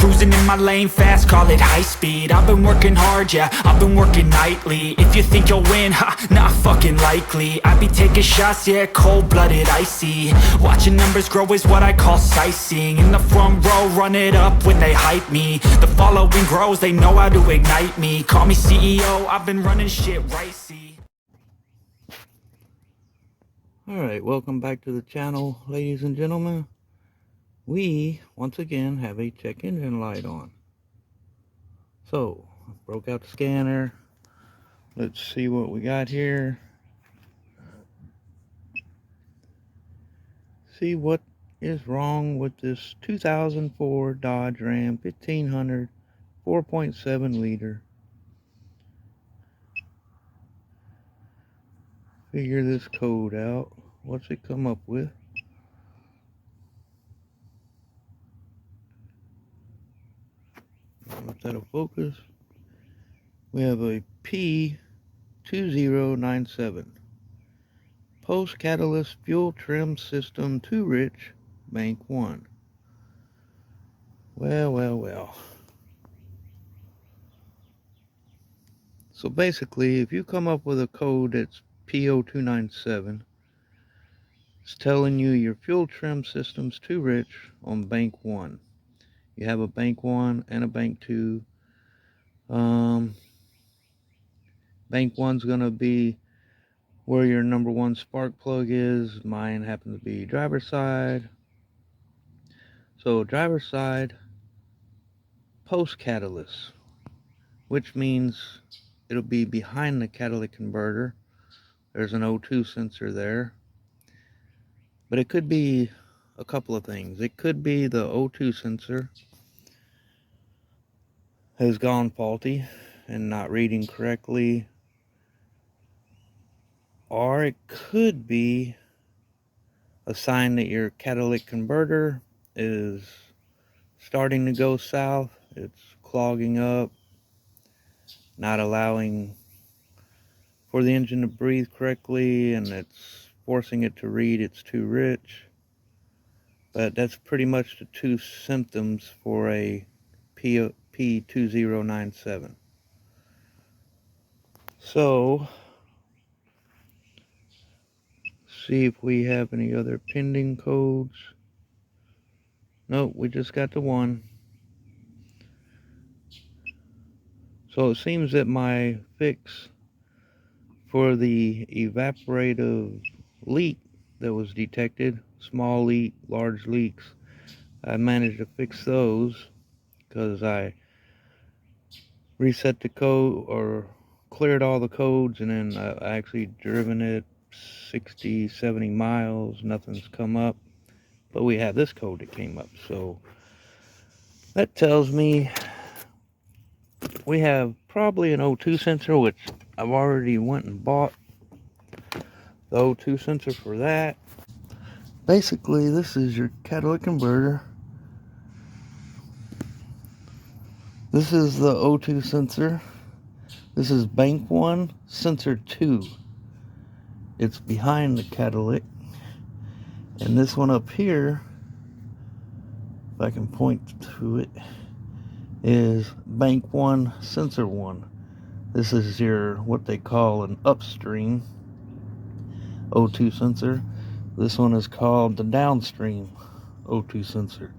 cruising in my lane fast, call it high speed. I've been working hard, yeah, I've been working nightly. If you think you'll win, ha, not fucking likely. I be taking shots, yeah, cold-blooded, icy. Watching numbers grow is what I call sightseeing. In the front row, run it up when they hype me. The following grows, they know how to ignite me. Call me CEO, I've been running shit right, see. Alright, welcome back to the channel, ladies and gentlemen. We, once again, have a check engine light on. So, I broke out the scanner. Let's see what we got here. See what is wrong with this 2004 Dodge Ram 1500 4.7 liter. Figure this code out. What's it come up with? Let's out of focus. We have a P2097. Post catalyst fuel trim system too rich, bank 1. Well. So basically, if you come up with a code that's P0297, it's telling you your fuel trim system's too rich on bank 1. You have a bank 1 and a bank 2. Bank 1's gonna be where your number 1 spark plug is. Mine happens to be driver's side. So driver's side, post catalyst, which means it'll be behind the catalytic converter. There's an O2 sensor there, but it could be a couple of things. It could be the O2 sensor has gone faulty and not reading correctly, or it could be a sign that your catalytic converter is starting to go south. It's clogging up, not allowing for the engine to breathe correctly, and it's forcing it to read it's too rich. But that's pretty much the two symptoms for a P2097. So, see if we have any other pending codes. Nope, we just got the one. So it seems that my fix for the evaporative leak that was detected, small leak, large leaks, I managed to fix those because I reset the code or cleared all the codes, and then I actually driven it 60-70 miles. Nothing's come up, but we have this code that came up, so that tells me we have probably an O2 sensor, which I've already went and bought the O2 sensor for that. Basically, this is your catalytic converter. This is the O2 sensor. This is bank 1, sensor 2. It's behind the catalytic. And this one up here, if I can point to it, is bank 1, sensor 1. This is your, what they call an upstream O2 sensor. This one is called the downstream O2 sensor.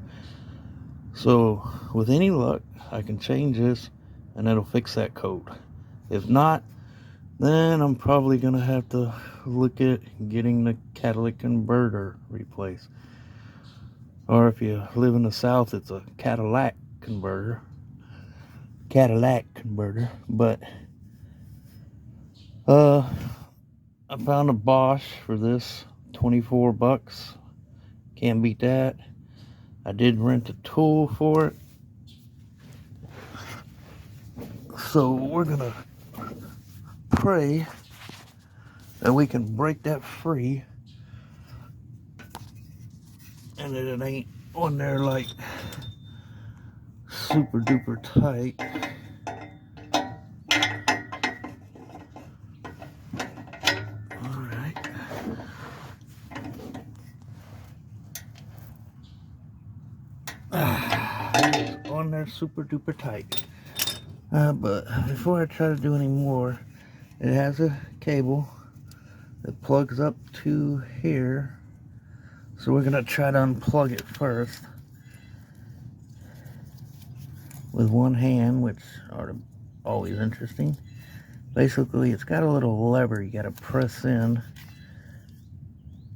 So with any luck, I can change this and that'll fix that code. If not, then I'm probably gonna have to look at getting the catalytic converter replaced. Or if you live in the South, it's a Cadillac converter. But I found a Bosch for this, 24 bucks. Can't beat that. I did rent a tool for it. So we're gonna pray that we can break that free and that it ain't on there like super duper tight. Alright. This is on there super duper tight. But before I try to do any more, it has a cable that plugs up to here. So we're gonna try to unplug it first with one hand, which are always interesting. Basically, it's got a little lever you gotta press in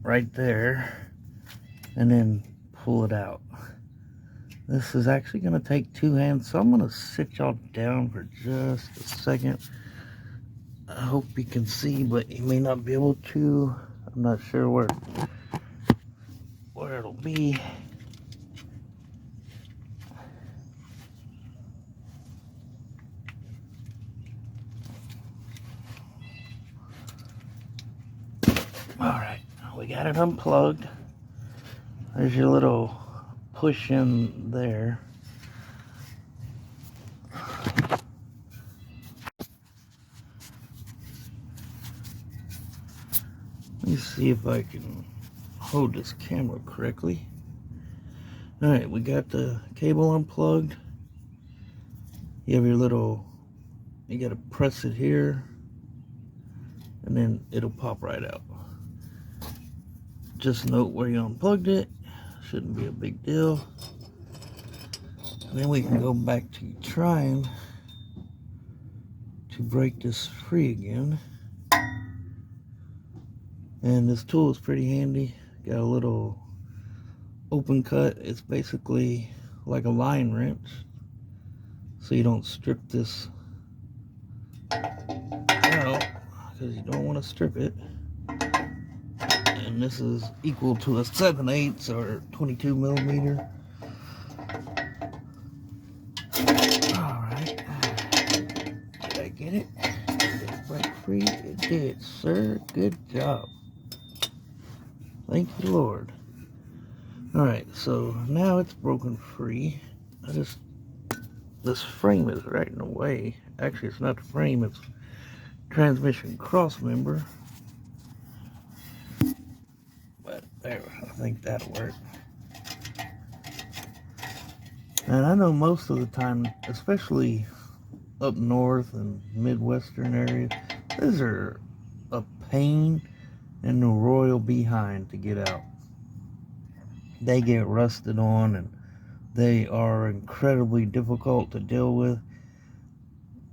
right there and then pull it out. This is actually gonna take two hands, so I'm gonna sit y'all down for just a second. I hope you can see, but you may not be able to. I'm not sure where it'll be. Alright, we got it unplugged. There's your little push in there. Let me see if I can hold this camera correctly. Alright, we got the cable unplugged. You have your little, you gotta press it here, and then it'll pop right out. Just note where you unplugged it. Shouldn't be a big deal. And then we can go back to trying to break this free again. And this tool is pretty handy. Got a little open cut. It's basically like a line wrench, so you don't strip this out, because you don't want to strip it. And this is equal to a 7/8 or 22 millimeter. Alright, did I get it? Did it break free? It did, sir. Good job. Thank you, Lord. Alright, so now it's broken free. This frame is right in the way. Actually, it's not the frame, it's transmission cross member. But there, I think that'll work. And I know most of the time, especially up north and Midwestern areas, these are a pain in the royal behind to get out. They get rusted on, and they are incredibly difficult to deal with.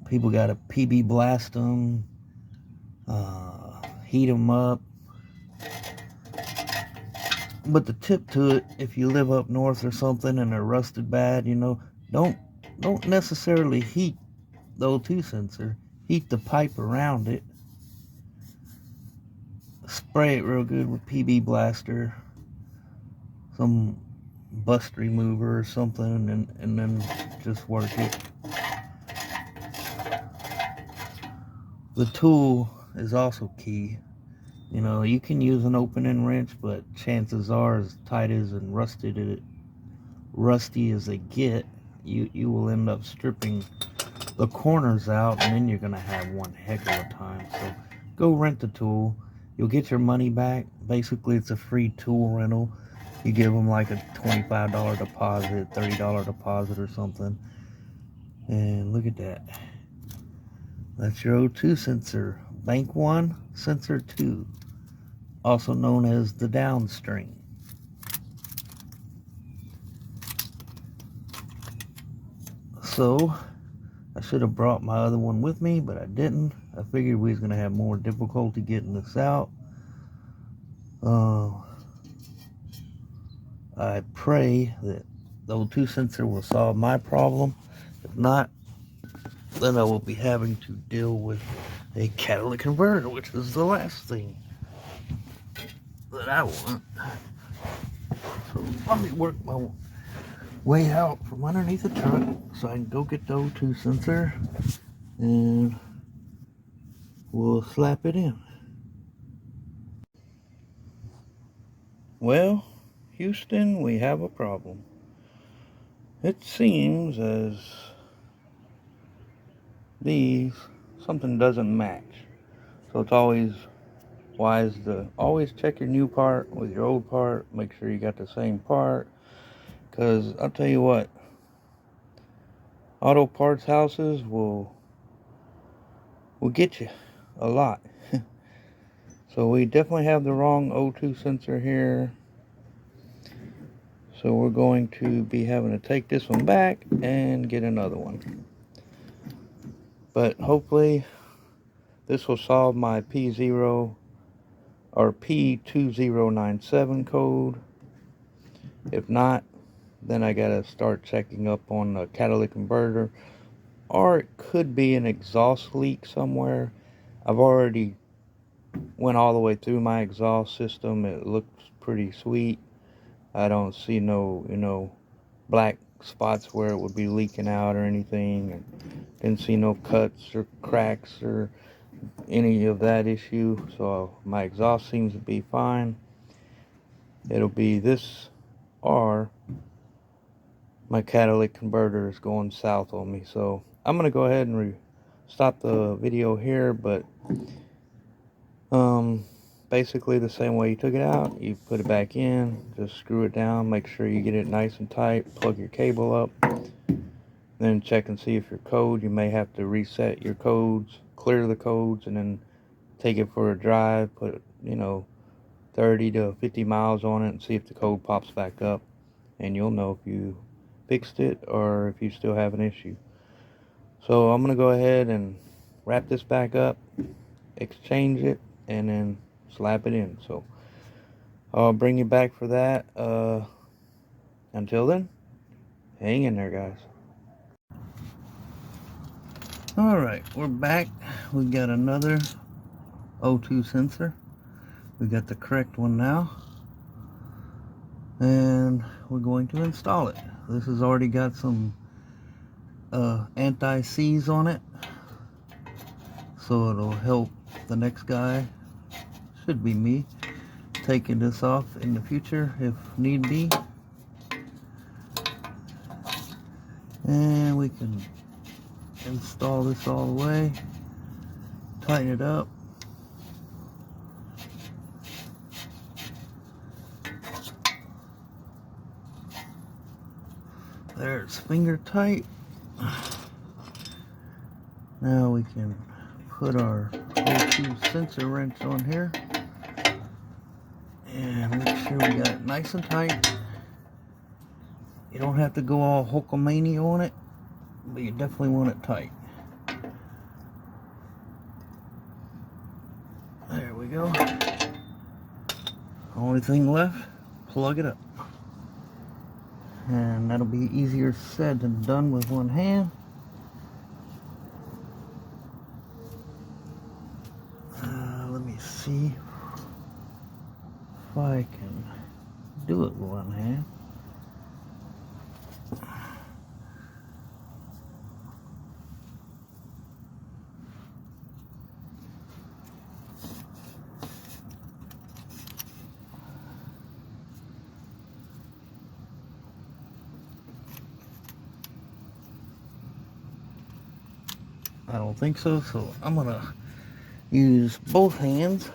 People got to PB blast them, heat them up. But the tip to it, if you live up north or something and they're rusted bad, you know, don't necessarily heat the O2 sensor. Heat the pipe around it. Spray it real good with PB blaster, some bust remover or something, and then just work it. The tool is also key. You know, you can use an open-end wrench, but chances are, as tight as and rusty as they get, you will end up stripping the corners out, and then you're gonna have one heck of a time. So go rent the tool. You'll get your money back. Basically, it's a free tool rental. You give them like a $25 deposit, $30 deposit or something. And look at that. That's your O2 sensor. Bank 1, sensor 2. Also known as the downstream. So, I should have brought my other one with me, but I didn't. I figured we was going to have more difficulty getting this out. I pray that the O2 sensor will solve my problem. If not, then I will be having to deal with a catalytic converter, which is the last thing that I want. So let me work my way out from underneath the truck so I can go get the O2 sensor and we'll slap it in. Well, Houston, we have a problem. It seems as something doesn't match. So it's always wise to always check your new part with your old part. Make sure you got the same part. Because I'll tell you what, auto parts houses will get you a lot. So we definitely have the wrong O2 sensor here. So we're going to be having to take this one back and get another one. But hopefully this will solve my P0 or P2097 code. If not, then I gotta start checking up on the catalytic converter, or it could be an exhaust leak somewhere. I've already went all the way through my exhaust system. It looks pretty sweet. I don't see no, black spots where it would be leaking out or anything, and didn't see no cuts or cracks or any of that issue. So my exhaust seems to be fine. It'll be this, or my catalytic converter is going south on me. So I'm gonna go ahead and stop the video here, but basically the same way you took it out, you put it back in, just screw it down, make sure you get it nice and tight, plug your cable up, then check and see if your code, you may have to reset your codes, clear the codes, and then take it for a drive, put 30 to 50 miles on it and see if the code pops back up, and you'll know if you fixed it or if you still have an issue. So I'm gonna go ahead and wrap this back up, exchange it, and then slap it in. So I'll bring you back for that. Until then, hang in there, guys. Alright, we're back. We got another O2 sensor. We got the correct one now, and we're going to install it. This has already got some anti-seize on it, so it'll help the next guy, should be me, taking this off in the future if need be. And we can install this all the way, tighten it up. There, it's finger tight. Now we can put our O2 sensor wrench on here and make sure we got it nice and tight. You don't have to go all Hulkamania on it, but you definitely want it tight. There we go. Only thing left, plug it up. And that'll be easier said than done with one hand. Let me see if I can do it with one hand. I don't think so, so I'm gonna use both hands.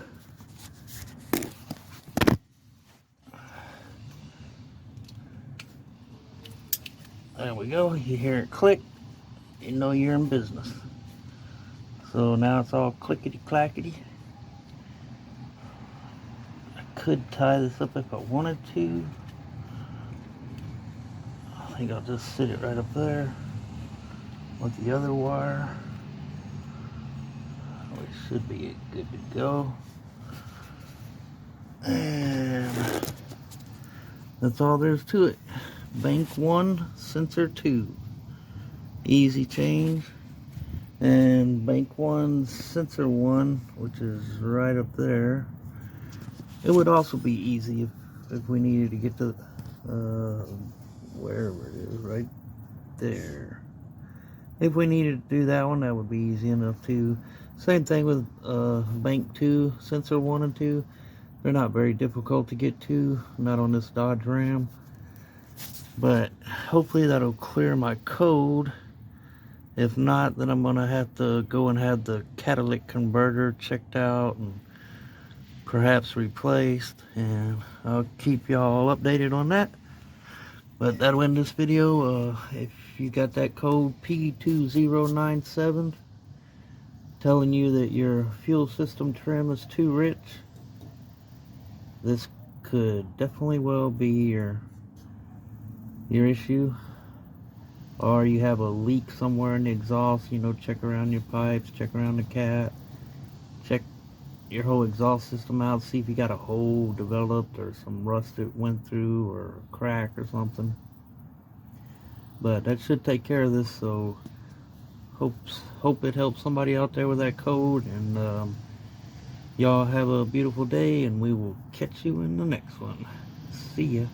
There we go. You hear it click, you know you're in business. So now it's all clickety clackety. I could tie this up if I wanted to. I think I'll just sit it right up there with the other wire. We should be good to go. And that's all there is to it. Bank 1, sensor 2. Easy change. And bank 1, sensor 1, which is right up there. It would also be easy if we needed to get to wherever it is, right there. If we needed to do that one, that would be easy enough too. Same thing with bank 2, sensor 1 and 2. They're not very difficult to get to, not on this Dodge Ram. But hopefully that'll clear my code. If not, then I'm gonna have to go and have the catalytic converter checked out and perhaps replaced, and I'll keep y'all updated on that. But that'll end this video. If you got that code P2097 telling you that your fuel system trim is too rich, this could definitely well be your issue. Or you have a leak somewhere in the exhaust, you know, check around your pipes, check around the cat, check your whole exhaust system out, see if you got a hole developed or some rust that went through or a crack or something. But that should take care of this, so hope it helps somebody out there with that code, and y'all have a beautiful day, and we will catch you in the next one. See ya.